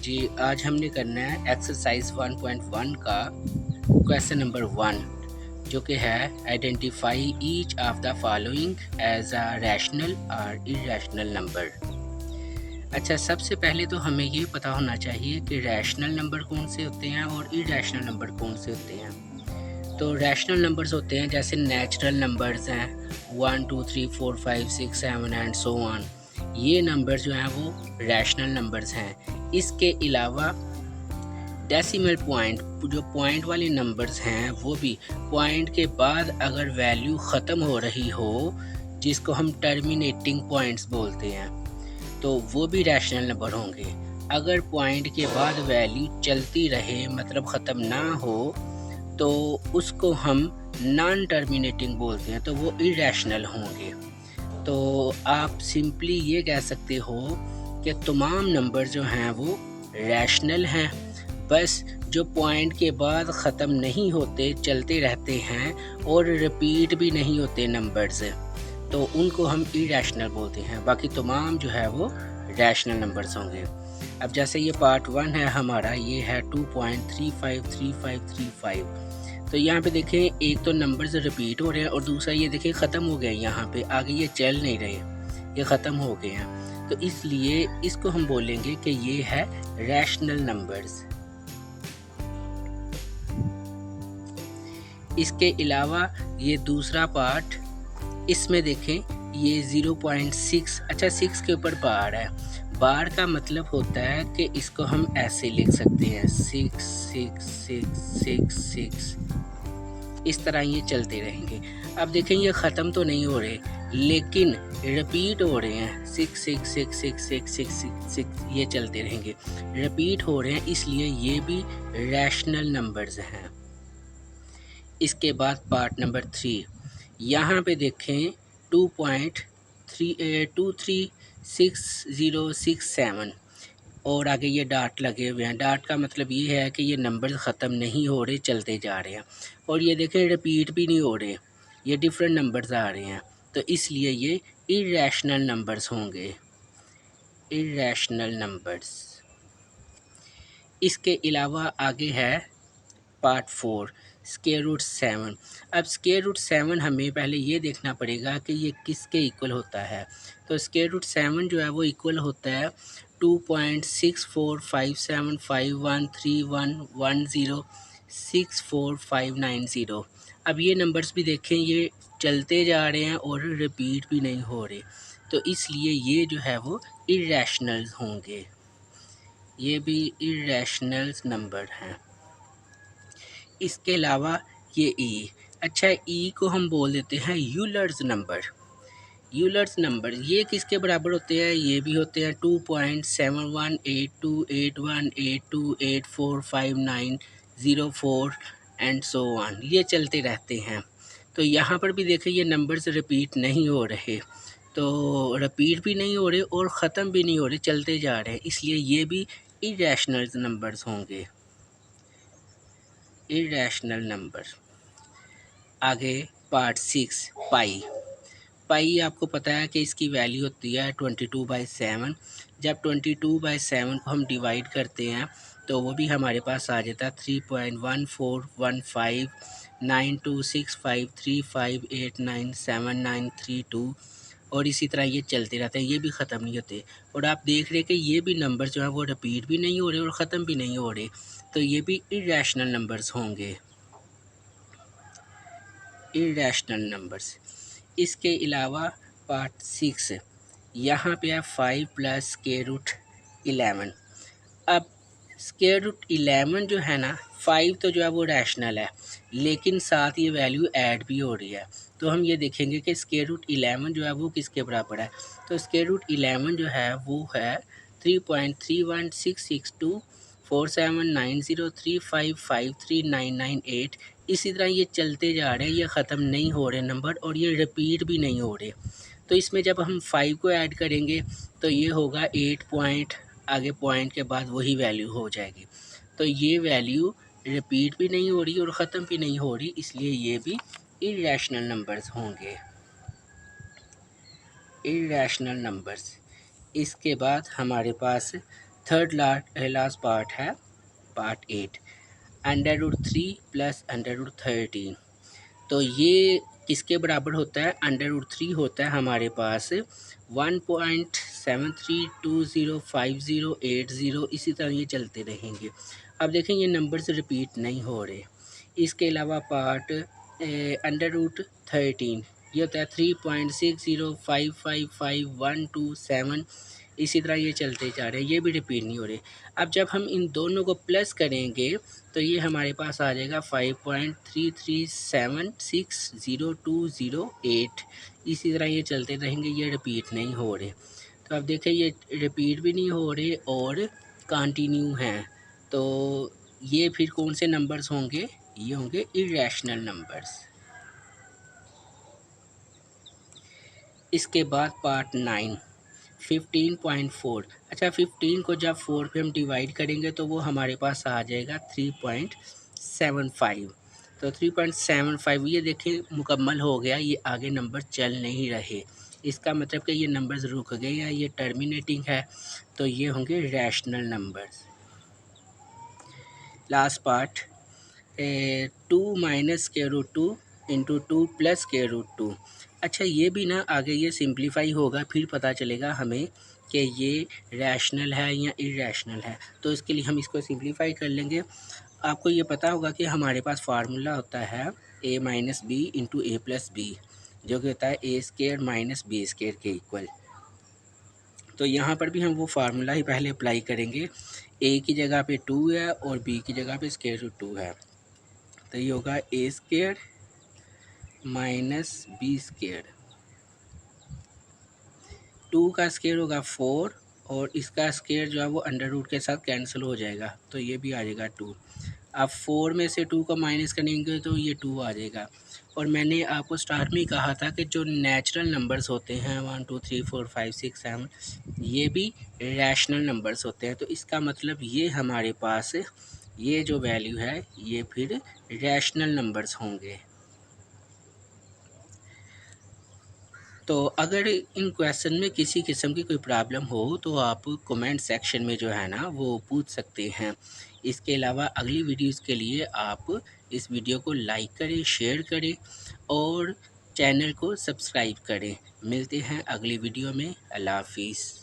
जी, आज हमने करना है एक्सरसाइज 1.1 का क्वेश्चन नंबर 1 जो कि है identify each of the following as a rational और इरेशनल नंबर। अच्छा, सबसे पहले तो हमें ये पता होना चाहिए कि रैशनल नंबर कौन से होते हैं और इरेशनल नंबर कौन से होते हैं। तो रैशनल नंबर्स होते हैं जैसे नेचुरल नंबर्स हैं 1 2 3 4 5 6 7 एंड सो ऑन। ये नंबर जो हैं वो रैशनल नंबर्स हैं। इसके अलावा डेसिमल पॉइंट, जो पॉइंट वाले नंबर्स हैं, वो भी पॉइंट के बाद अगर वैल्यू ख़त्म हो रही हो, जिसको हम टर्मिनेटिंग पॉइंट्स बोलते हैं, तो वो भी रैशनल नंबर होंगे। अगर पॉइंट के बाद वैल्यू चलती रहे, मतलब ख़त्म ना हो, तो उसको हम नॉन टर्मिनेटिंग बोलते हैं, तो वो इरेशनल होंगे। तो आप सिंपली ये कह सकते हो कि तमाम नंबर जो हैं वो रैशनल हैं, बस जो पॉइंट के बाद ख़त्म नहीं होते, चलते रहते हैं और रिपीट भी नहीं होते नंबर्स, तो उनको हम इरेशनल बोलते हैं। बाकी तमाम जो है वो रैशनल नंबर्स होंगे। अब जैसे ये पार्ट 1 है हमारा, ये है 2.353535। तो यहाँ पे देखें, एक तो नंबर्स रिपीट हो रहे हैं और दूसरा ये देखें ख़त्म हो गए। यहाँ पे आगे ये चल नहीं रहे, ये ख़त्म हो गए हैं, तो इसलिए इसको हम बोलेंगे कि ये है रैशनल नंबर्स। इसके अलावा ये दूसरा पार्ट, इसमें देखें ये 0.6, अच्छा 6 के ऊपर बार है। बार का मतलब होता है कि इसको हम ऐसे लिख सकते हैं 6 6 6 6 6, इस तरह ये चलते रहेंगे। अब देखें ये ख़त्म तो नहीं हो रहे, लेकिन रिपीट हो रहे हैं 6 6 6 6 6 6 6, ये चलते रहेंगे, रिपीट हो रहे हैं, इसलिए ये भी रैशनल नंबर्स हैं। इसके बाद पार्ट नंबर 3, यहाँ पे देखें 2.236067 और आगे ये डाट लगे हुए हैं। डाट का मतलब ये है कि ये नंबर ख़त्म नहीं हो रहे, चलते जा रहे हैं। और ये देखें रिपीट भी नहीं हो रहे, ये डिफरेंट नंबर्स आ रहे हैं, तो इसलिए ये इरेशनल नंबर्स होंगे, इरेशनल नंबर्स। इसके अलावा आगे है पार्ट 4, स्क्वायर रूट 7। अब स्क्वायर रूट 7 हमें पहले ये देखना पड़ेगा कि ये किसके इक्वल होता है। तो स्क्वायर रूट 7 जो है वो इक्वल होता है 2.6457513110645990। अब ये नंबर्स भी देखें, ये चलते जा रहे हैं और रिपीट भी नहीं हो रहे, तो इसलिए ये जो है वो इरेशनल होंगे, ये भी इरेशनल नंबर हैं। इसके अलावा ये ई, अच्छा ई को हम बोल देते हैं यूलर्स नंबर। यूलर्स नंबर ये किसके बराबर होते हैं? ये भी होते हैं 2.718282845904 एंड सो ऑन, ये चलते रहते हैं। तो यहाँ पर भी देखें ये नंबर्स रिपीट नहीं हो रहे, तो रिपीट भी नहीं हो रहे और ख़त्म भी नहीं हो रहे, चलते जा रहे हैं, इसलिए ये भी इरेशनल नंबर्स होंगे, इरेशनल नंबर। आगे पार्ट 6, पाई। पाई आपको पता है कि इसकी वैल्यू होती है 22/7। जब 22/7 को हम डिवाइड करते हैं तो वो भी हमारे पास आ जाता है 3.1415926535897932, और इसी तरह ये चलते रहते हैं, ये भी ख़त्म नहीं होते। और आप देख रहे हैं कि ये भी नंबर जो हैं वो रिपीट भी नहीं हो रहे और ख़त्म भी नहीं हो रहे, तो ये भी इरेशनल नंबर्स होंगे, इरेशनल नंबर्स। इसके अलावा पार्ट 6, यहाँ पे है 5 + स्क्वायर रूट 11। अब स्क्वायर रूट 11 जो है ना, 5 तो जो है वो रैशनल है, लेकिन साथ ये वैल्यू ऐड भी हो रही है, तो हम ये देखेंगे कि स्क्वायर रूट 11 जो है वो किसके बराबर है। तो स्क्वायर रूट 11 जो है वो है 3.3166247903553998। इसी तरह ये चलते जा रहे हैं, ये ख़त्म नहीं हो रहे नंबर और ये रिपीट भी नहीं हो रहे। तो इसमें जब हम 5 को ऐड करेंगे तो ये होगा 8 पॉइंट, आगे पॉइंट के बाद वही वैल्यू हो जाएगी, तो ये वैल्यू रिपीट भी नहीं हो रही और ख़त्म भी नहीं हो रही, इसलिए ये भी इरेशनल नंबर्स होंगे, इरेशनल नंबर्स। इसके बाद हमारे पास थर्ड लास्ट पार्ट है पार्ट 8, √3 प्लस √13। तो ये किसके बराबर होता है? √3 होता है हमारे पास 1.73205080, इसी तरह ये चलते रहेंगे। अब देखें ये नंबर्स रिपीट नहीं हो रहे। इसके अलावा पार्ट √13 ये होता है 3.60555127, इसी तरह ये चलते जा रहे हैं, ये भी रिपीट नहीं हो रहे। अब जब हम इन दोनों को प्लस करेंगे तो ये हमारे पास आ जाएगा 5.33760208, इसी तरह ये चलते रहेंगे, ये रिपीट नहीं हो रहे। तो अब देखें ये रिपीट भी नहीं हो रहे और कंटिन्यू हैं, तो ये फिर कौन से नंबर्स होंगे? ये होंगे इरेशनल नंबर्स। इसके बाद पार्ट 9 15.4। अच्छा, 15 को जब 4 पे हम डिवाइड करेंगे तो वो हमारे पास आ जाएगा 3.75। तो 3.75 ये देखें मुकम्मल हो गया, ये आगे नंबर चल नहीं रहे, इसका मतलब कि ये नंबर्स रुक गए या ये टर्मिनेटिंग है, तो ये होंगे rational numbers. Last part 2 minus √2 into 2 plus √2। अच्छा, ये भी ना आगे ये सिंप्लीफाई होगा, फिर पता चलेगा हमें कि ये रैशनल है या इरेशनल है, तो इसके लिए हम इसको सिंप्लीफाई कर लेंगे। आपको ये पता होगा कि हमारे पास फार्मूला होता है a minus b into a plus b, जो कि होता है a square minus b square के इक्वल। तो यहाँ पर भी हम वो फार्मूला ही पहले अप्लाई करेंगे। a की जगह पे 2 है और b की जगह पे √2 है, तो ये होगा a square minus b square. 2 का स्क्वायर होगा 4 और इसका स्क्वायर जो है वो √ के साथ कैंसिल हो जाएगा, तो ये भी आ जाएगा 2। अब 4 में से 2 को माइनस करेंगे तो ये 2 आ जाएगा। और मैंने आपको स्टार्ट में ही कहा था कि जो नेचुरल नंबर्स होते हैं 1 2 3 4 5 6 7, ये भी रैशनल नंबर्स होते हैं, तो इसका मतलब ये हमारे पास ये जो वैल्यू है ये फिर रैशनल नंबर्स होंगे। तो अगर इन क्वेश्चन में किसी किस्म की कोई प्रॉब्लम हो तो आप कमेंट सेक्शन में जो है ना वो पूछ सकते हैं। इसके अलावा अगली वीडियोस के लिए आप इस वीडियो को लाइक करें, शेयर करें और चैनल को सब्सक्राइब करें। मिलते हैं अगली वीडियो में। अल्लाह हाफिज़।